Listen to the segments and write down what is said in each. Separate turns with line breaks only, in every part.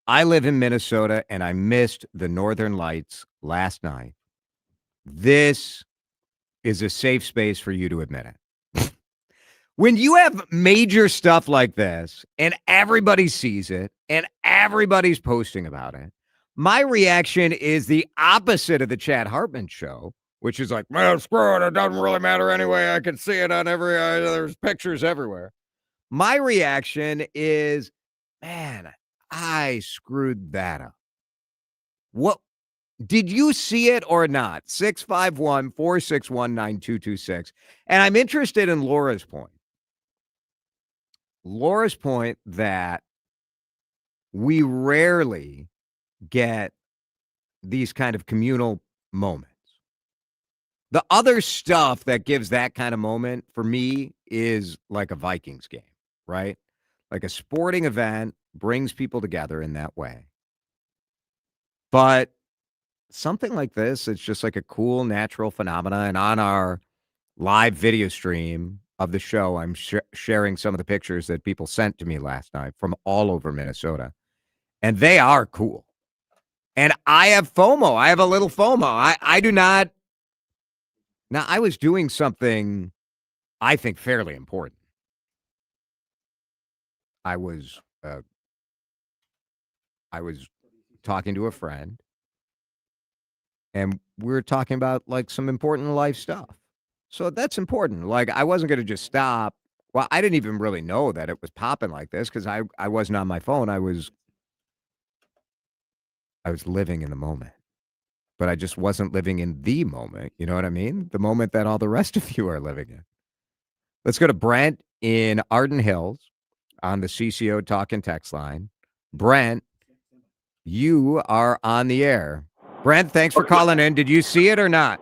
I live in Minnesota, and I missed the Northern Lights last night. This is a safe space for you to admit it. When you have major stuff like this and everybody sees it and everybody's posting about it, my reaction is the opposite of the Chad Hartman show, which is like, man, screw it. It doesn't really matter anyway. I can see it on there's pictures everywhere. My reaction is, man, I screwed that up. What? Did you see it or not? 651-461-9226. And I'm interested in Laura's point. Laura's point that we rarely get these kind of communal moments. The other stuff that gives that kind of moment for me is like a Vikings game, right? Like a sporting event brings people together in that way. But something like this, it's just like a cool natural phenomena. And on our live video stream of the show, I'm sharing some of the pictures that people sent to me last night from all over Minnesota. And they are cool. And I have FOMO. I have a little FOMO. I do not. Now, I was doing something I think fairly important. I was talking to a friend, and we were talking about like some important life stuff. So that's important. Like, I wasn't going to just stop. Well, I didn't even really know that it was popping like this because I wasn't on my phone. I was living in the moment, but I just wasn't living in the moment. You know what I mean? The moment that all the rest of you are living in. Let's go to Brent in Arden Hills on the CCO talk and text line. Brent, you are on the air. Brent, thanks for calling in. Did you see it or not?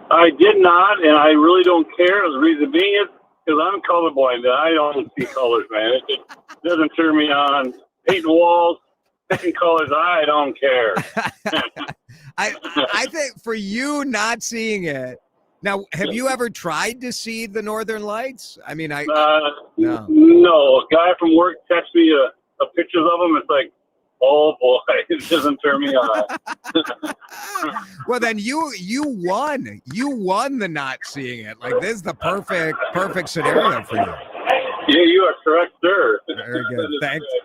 I did not, and I really don't care. The reason being is because I'm colorblind, and I don't see colors, man. It doesn't turn me on. Painting walls, picking colors, I don't care.
I think for you not seeing it, now, have you ever tried to see the Northern Lights? I mean,
no. A guy from work texted me a pictures of them. It's like, oh boy, it doesn't turn me on.
Well, then you won. You won the not seeing it. Like, this is the perfect scenario for you.
Yeah, you are correct, sir.
Very good.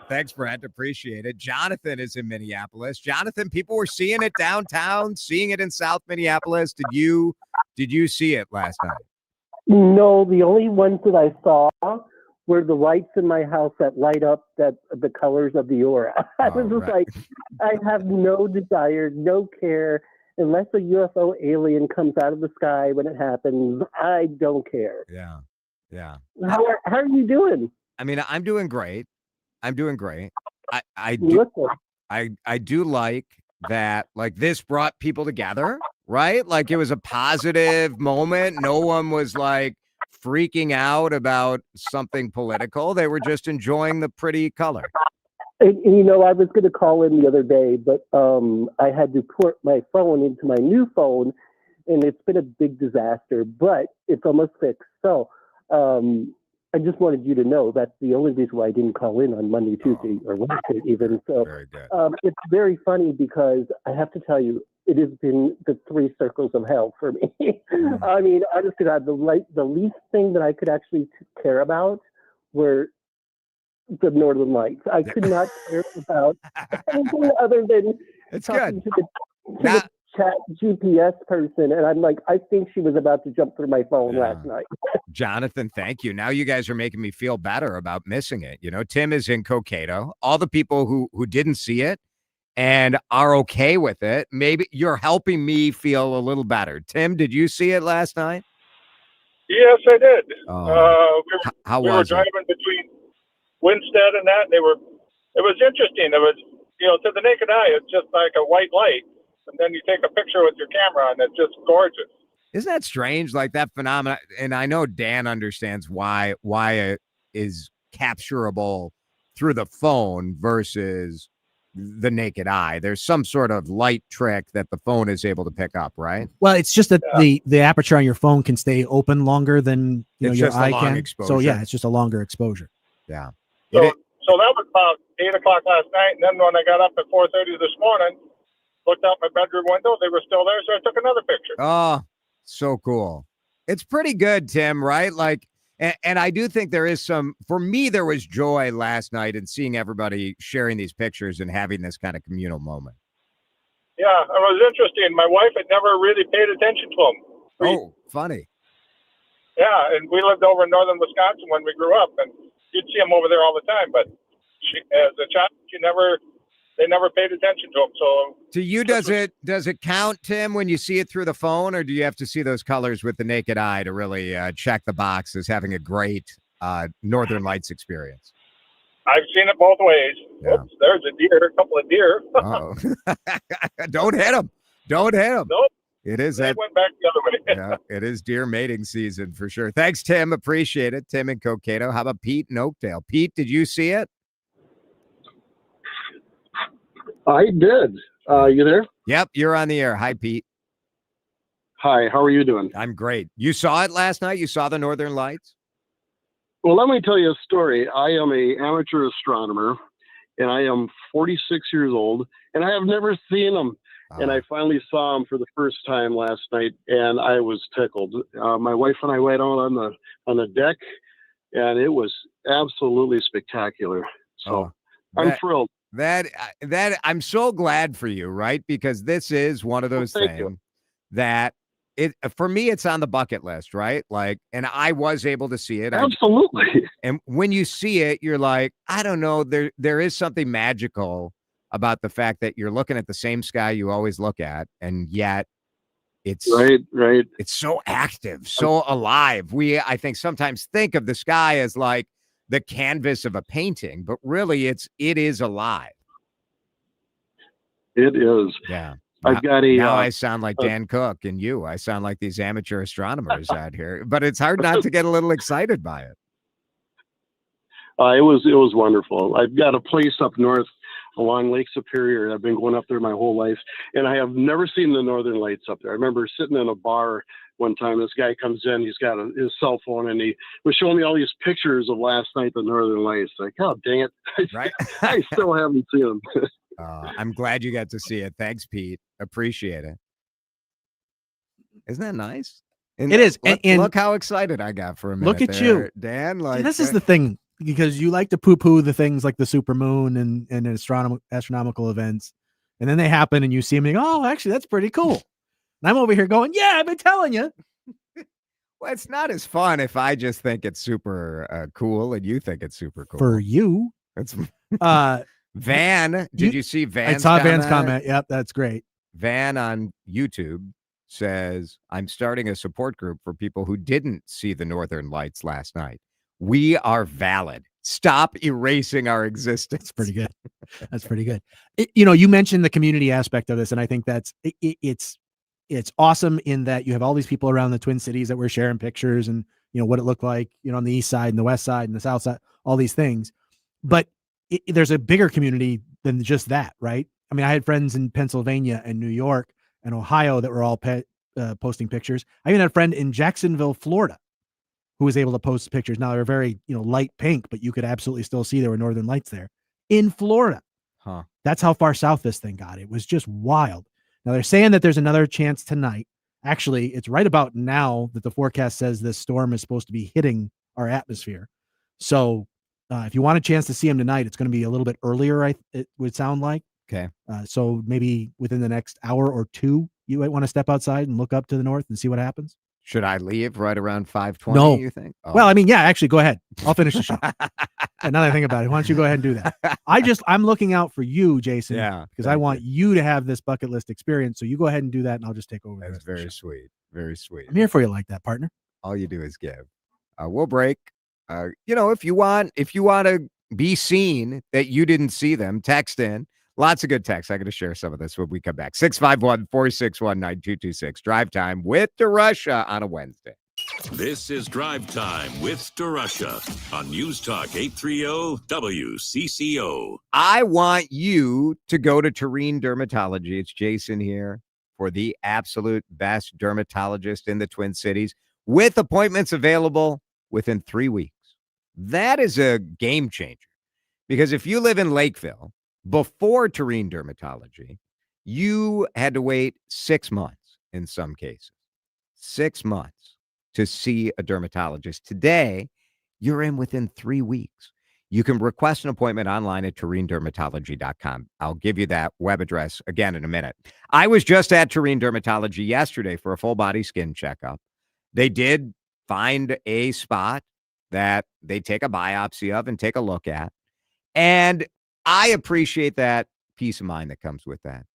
Thanks, Brent. Appreciate it. Jonathan is in Minneapolis. Jonathan, people were seeing it downtown, seeing it in South Minneapolis. Did you see it last night?
No, the only ones that I saw were the lights in my house that light up the colors of the aura. I was just like, I have no desire, no care. Unless a UFO alien comes out of the sky when it happens, I don't care.
Yeah.
How are you doing?
I mean, I'm doing great. I do like that, like, this brought people together, right? Like, it was a positive moment. No one was like freaking out about something political. They were just enjoying the pretty color.
And I was going to call in the other day, but I had to port my phone into my new phone, and it's been a big disaster, but it's almost fixed. So I just wanted you to know that's the only reason why I didn't call in on Monday, Tuesday, or Wednesday even. So
very good.
It's very funny because I have to tell you, it has been the three circles of hell for me. I mean, honestly, the least thing that I could actually care about were the Northern Lights. I could not care about anything other than talking to the chat GPS person, and I'm like, I think she was about to jump through my phone last night.
Jonathan, thank you. Now you guys are making me feel better about missing it. Tim is in Cokato. All the people who didn't see it and are okay with it, maybe you're helping me feel a little better. Tim, did you see it last night?
Yes, I did.
How
we
was
were driving between Winstead and that, and it was interesting. It was, to the naked eye, it's just like a white light. And then you take a picture with your camera, and it's just gorgeous.
Isn't that strange? Like that phenomenon. And I know Dan understands why it is capturable through the phone versus the naked eye. There's some sort of light trick that the phone is able to pick up, right?
Well, it's just that the aperture on your phone can stay open longer than your eye can.
Exposure.
So yeah, it's just a longer exposure.
Yeah.
So that was about 8 o'clock last night, and then when I got up at 4:30 this morning, looked out my bedroom window, they were still there, so I took another picture.
Oh, so cool. It's pretty good, Tim, right? Like, and I do think there is some, for me, there was joy last night in seeing everybody sharing these pictures and having this kind of communal moment.
Yeah, it was interesting. My wife had never really paid attention to them.
Oh, funny.
Yeah, and we lived over in northern Wisconsin when we grew up, and you'd see them over there all the time. But she, as a child, they never paid attention to them. So
to you, does it count, Tim, when you see it through the phone, or do you have to see those colors with the naked eye to really check the box as having a great Northern Lights experience?
I've seen it both ways.
Yeah.
Oops, there's a couple of deer.
Oh, don't hit them. Don't hit them.
Nope.
It is
They
that.
went back the other way.
Yeah, it is deer mating season for sure. Thanks, Tim. Appreciate it. Tim in Cokato. How about Pete in Oakdale? Pete, did you see it?
I did. You there?
Yep, you're on the air. Hi, Pete.
Hi, how are you doing?
I'm great. You saw it last night? You saw the Northern Lights?
Well, let me tell you a story. I am an amateur astronomer, and I am 46 years old, and I have never seen them. And I finally saw them for the first time last night, and I was tickled. My wife and I went out on the deck, and it was absolutely spectacular. So I'm thrilled.
That I'm so glad for you, right? Because this is one of those things that for me, it's on the bucket list, right? Like, and I was able to see it.
Absolutely.
And when you see it, you're like, I don't know, there is something magical about the fact that you're looking at the same sky you always look at, and yet it's
right.
It's so active, so alive. I think sometimes think of the sky as like the canvas of a painting, but really it is alive.
It is.
Yeah.
I've got a.
Now I sound like Dan Cook, and I sound like these amateur astronomers out here. But it's hard not to get a little excited by it.
It was wonderful. I've got a place up north along Lake Superior. I've been going up there my whole life, and I have never seen the Northern Lights up there. I remember sitting in a bar one time. This guy comes in. He's got his cell phone, and he was showing me all these pictures of last night, the Northern Lights. Like, oh, dang it.
Right?
I still haven't seen them.
I'm glad you got to see it. Thanks, Pete. Appreciate it. Isn't that nice?
It is.
And look how excited I got for a minute.
Look at you,
Dan. Like,
see, this is the thing, because you like to poo-poo the things like the supermoon and astronomical events, and then they happen and you see them and you go, oh, actually, that's pretty cool. And I'm over here going, yeah, I've been telling you.
Well, it's not as fun if I just think it's super cool and you think it's super cool.
For you.
It's Van. Did you see Van's
I saw
comment?
Van's comment. Yep, that's great.
Van on YouTube says, I'm starting a support group for people who didn't see the Northern Lights last night. We are valid. Stop erasing our existence.
That's pretty good. That's pretty good. You mentioned the community aspect of this, and I think that's it's awesome in that you have all these people around the Twin Cities that were sharing pictures and what it looked like, on the east side and the west side and the south side, all these things. But there's a bigger community than just that, right? I mean, I had friends in Pennsylvania and New York and Ohio that were all posting pictures. I even had a friend in Jacksonville, Florida, who was able to post pictures. Now they're very, light pink, but you could absolutely still see there were Northern Lights there in Florida.
Huh.
That's how far south this thing got. It was just wild. Now they're saying that there's another chance tonight. Actually, it's right about now that the forecast says this storm is supposed to be hitting our atmosphere. So if you want a chance to see them tonight, it's going to be a little bit earlier, it would sound like.
Okay.
So maybe within the next hour or two, you might want to step outside and look up to the north and see what happens.
Should I leave right around 5:20?
No.
You think? Oh.
Well, I mean, yeah, actually, go ahead. I'll finish the show. And now that I think about it, why don't you go ahead and do that? I'm looking out for you, Jason.
Yeah,
because I want you to have this bucket list experience. So you go ahead and do that, and I'll just take over.
That's very sweet. Very sweet.
I'm here for you like that, partner.
All you do is give. We'll break. If you want to be seen that you didn't see them, text in. Lots of good texts. I got to share some of this when we come back. 651-461-9226. Drive Time with DeRusha on a Wednesday.
This is Drive Time with DeRusha on News Talk 830 WCCO.
I want you to go to Tureen Dermatology. It's Jason here for the absolute best dermatologist in the Twin Cities, with appointments available within 3 weeks. That is a game changer. Because if you live in Lakeville before Tureen Dermatology, you had to wait 6 months in some cases. 6 months to see a dermatologist. Today, you're in within 3 weeks. You can request an appointment online at TureenDermatology.com. I'll give you that web address again in a minute. I was just at Tureen Dermatology yesterday for a full body skin checkup. They did find a spot that they take a biopsy of and take a look at. And I appreciate that peace of mind that comes with that.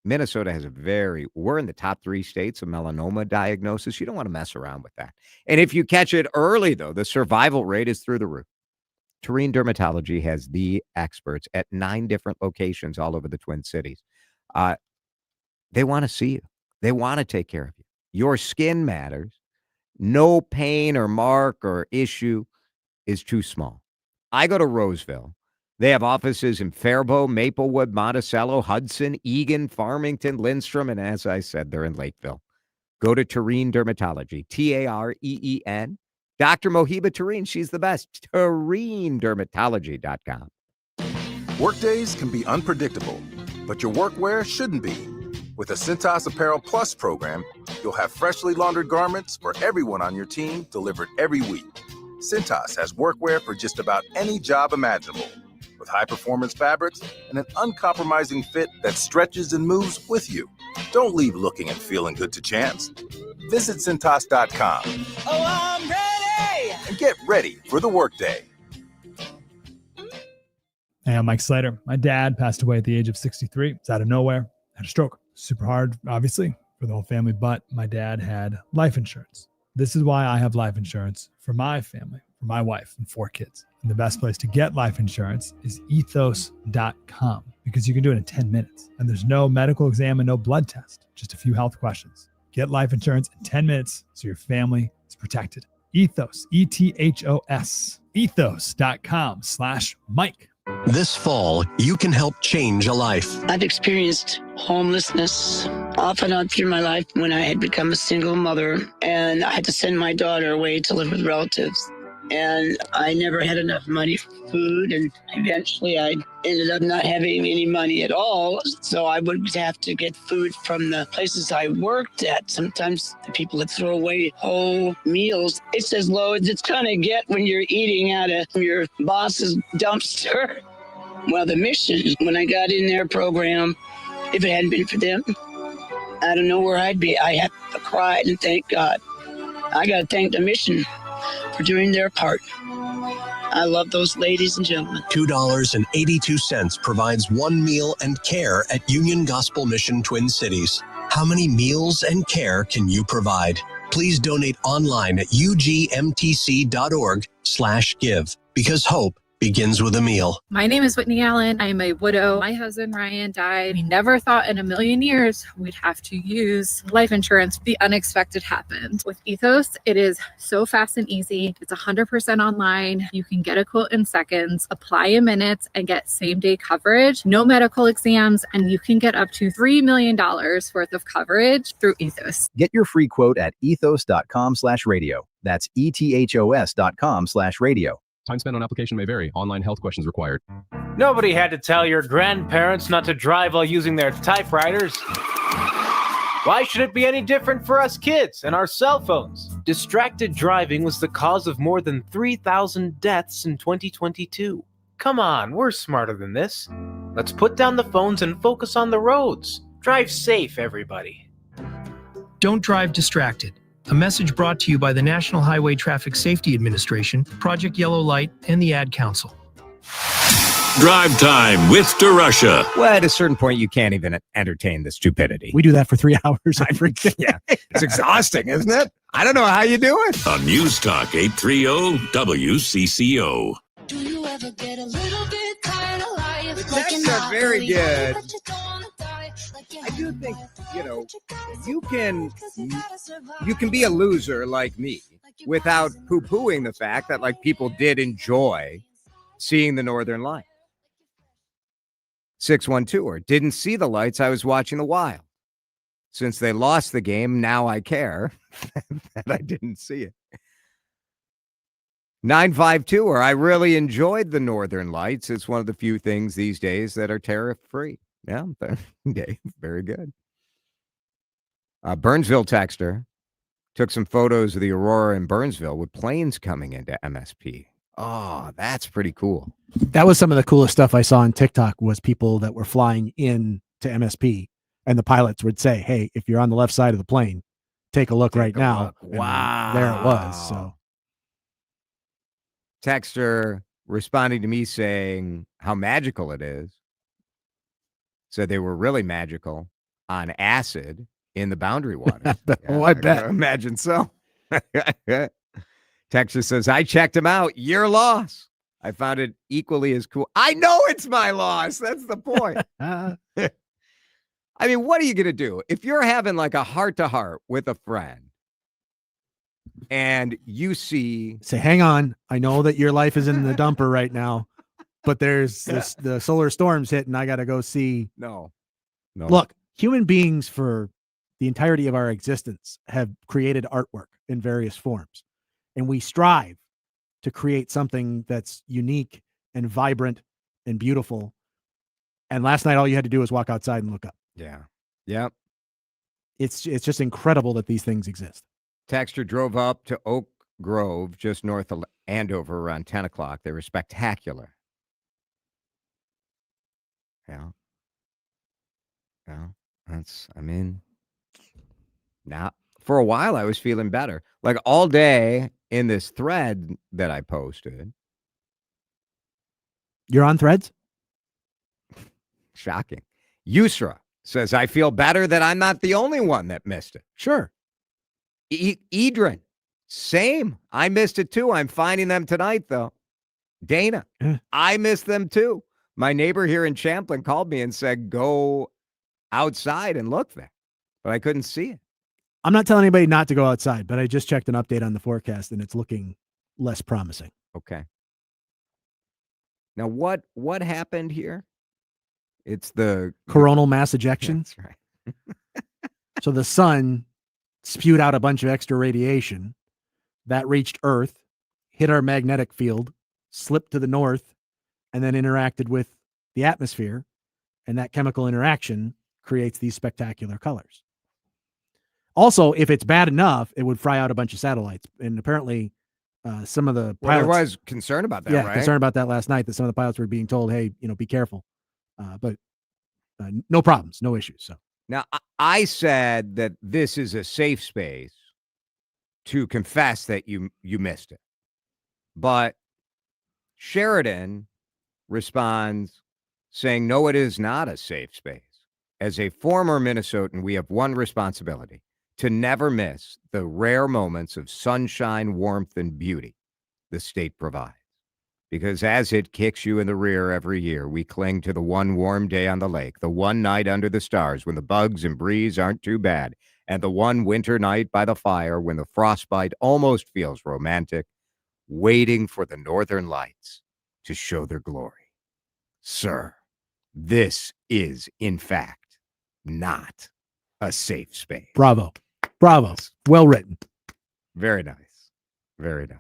Minnesota has we're in the top 3 states of melanoma diagnosis. You don't want to mess around with that. And if you catch it early, though, the survival rate is through the roof. Tureen Dermatology has the experts at 9 different locations all over the Twin Cities. They want to see you. They want to take care of you. Your skin matters. No pain or mark or issue is too small. I go to Roseville. They have offices in Faribault, Maplewood, Monticello, Hudson, Eagan, Farmington, Lindstrom, and as I said, they're in Lakeville. Go to Tureen Dermatology, Tareen. Dr. Mohiba Tureen, she's the best. TureenDermatology.com.
Workdays can be unpredictable, but your workwear shouldn't be. With the Cintas Apparel Plus program, you'll have freshly laundered garments for everyone on your team delivered every week. Cintas has workwear for just about any job imaginable, with high-performance fabrics and an uncompromising fit that stretches and moves with you. Don't leave looking and feeling good to chance. Visit Cintas.com.
Oh, I'm ready!
And get ready for the workday.
Hey, I'm Mike Slater. My dad passed away at the age of 63. It's out of nowhere. Had a stroke. Super hard, obviously, for the whole family, but my dad had life insurance. This is why I have life insurance for my family, for my wife and 4 kids. And the best place to get life insurance is ethos.com because you can do it in 10 minutes. And there's no medical exam and no blood test, just a few health questions. Get life insurance in 10 minutes so your family is protected. Ethos, ETHOS, ethos.com/Mike.
This fall, you can help change a life.
I've experienced homelessness off and on through my life when I had become a single mother and I had to send my daughter away to live with relatives. And I never had enough money for food, and eventually I ended up not having any money at all. So I would have to get food from the places I worked at. Sometimes the people would throw away whole meals. It's as low as it's gonna get when you're eating out of your boss's dumpster. Well, the mission, when I got in their program, if it hadn't been for them, I don't know where I'd be. I had to cry and thank God. I got to thank the mission for doing their part. I love those ladies and gentlemen.
$2.82 provides 1 meal and care at Union Gospel Mission Twin Cities. How many meals and care can you provide? Please donate online at ugmtc.org/give because hope begins with a meal.
My name is Whitney Allen. I'm a widow. My husband, Ryan, died. We never thought in a million years we'd have to use life insurance. The unexpected happened. With Ethos, it is so fast and easy. It's 100% online. You can get a quote in seconds, apply in minutes, and get same-day coverage. No medical exams, and you can get up to $3 million worth of coverage through Ethos.
Get your free quote at ethos.com/radio. That's ethos.com/radio.
Time spent on application may vary. Online health questions required.
Nobody had to tell your grandparents not to drive while using their typewriters. Why should it be any different for us kids and our cell phones? Distracted driving was the cause of more than 3,000 deaths in 2022. Come on, we're smarter than this. Let's put down the phones and focus on the roads. Drive safe, everybody.
Don't drive distracted. A message brought to you by the National Highway Traffic Safety Administration, Project Yellow Light, and the Ad Council.
Drive Time with DeRusha.
Well, at a certain point, you can't even entertain the stupidity.
We do that for 3 hours every day.
Yeah, it's exhausting, isn't it? I don't know how you do it.
On News Talk 830 WCCO.
Do you ever get a little bit tired of life?
The texts are very good. I do think, you can be a loser like me without poo-pooing the fact that people did enjoy seeing the Northern Lights. 612 or didn't see the lights. I was watching the Wild. Since they lost the game, now I care that I didn't see it. 952, or I really enjoyed the Northern Lights. It's one of the few things these days that are tariff-free. Yeah, okay, very good. Burnsville texter took some photos of the aurora in Burnsville with planes coming into MSP. Oh, that's pretty cool.
That was some of the coolest stuff I saw on TikTok was people that were flying in to MSP, and the pilots would say, hey, if you're on the left side of the plane, take a look right now.
Wow.
There it was. So
texter responding to me saying how magical it is. Said they were really magical on acid in the Boundary Waters.
Oh, I bet.
Imagine so. Texter says, I checked them out. Your loss. I found it equally as cool. I know it's my loss. That's the point. I mean, what are you going to do? If you're having like a heart-to-heart with a friend and you see...
Say, hang on. I know that your life is in the dumper right now, but there's the solar storm's hitting. I got to go see.
No.
Look, human beings for the entirety of our existence have created artwork in various forms, and we strive to create something that's unique and vibrant and beautiful. And last night, all you had to do was walk outside and look up.
Yeah. Yep.
It's just incredible that these things exist.
Texter drove up to Oak Grove, just north of Andover, around 10 o'clock. They were spectacular. Yeah. Now, for a while, I was feeling better. Like all day in this thread that I posted.
You're on Threads?
Shocking. Yusra says, I feel better that I'm not the only one that missed it.
Sure.
Edrin, same. I missed it too. I'm finding them tonight, though. Dana, I missed them too. My neighbor here in Champlin called me and said, go outside and look there. But I couldn't see it.
I'm not telling anybody not to go outside, but I just checked an update on the forecast and it's looking less promising.
Okay. Now, what happened here? It's the
coronal mass ejection.
That's right.
So the sun spewed out a bunch of extra radiation that reached Earth, hit our magnetic field, slipped to the north, and then interacted with the atmosphere. And that chemical interaction creates these spectacular colors. Also, if it's bad enough, it would fry out a bunch of satellites. And apparently some of the pilots...
Well, there was concern about that, right?
concern about that last night, that some of the pilots were being told, hey, be careful. But no problems, no issues. So
now I said that this is a safe space to confess that you missed it. But Sheridan responds saying, no, it is not a safe space. As a former Minnesotan, we have one responsibility: to never miss the rare moments of sunshine, warmth, and beauty the state provides. Because as it kicks you in the rear every year, we cling to the one warm day on the lake, the one night under the stars when the bugs and breeze aren't too bad, and the one winter night by the fire when the frostbite almost feels romantic, waiting for the northern lights to show their glory. Sir, this is, in fact, not a safe space.
Bravo. Well written.
Very nice. Very nice.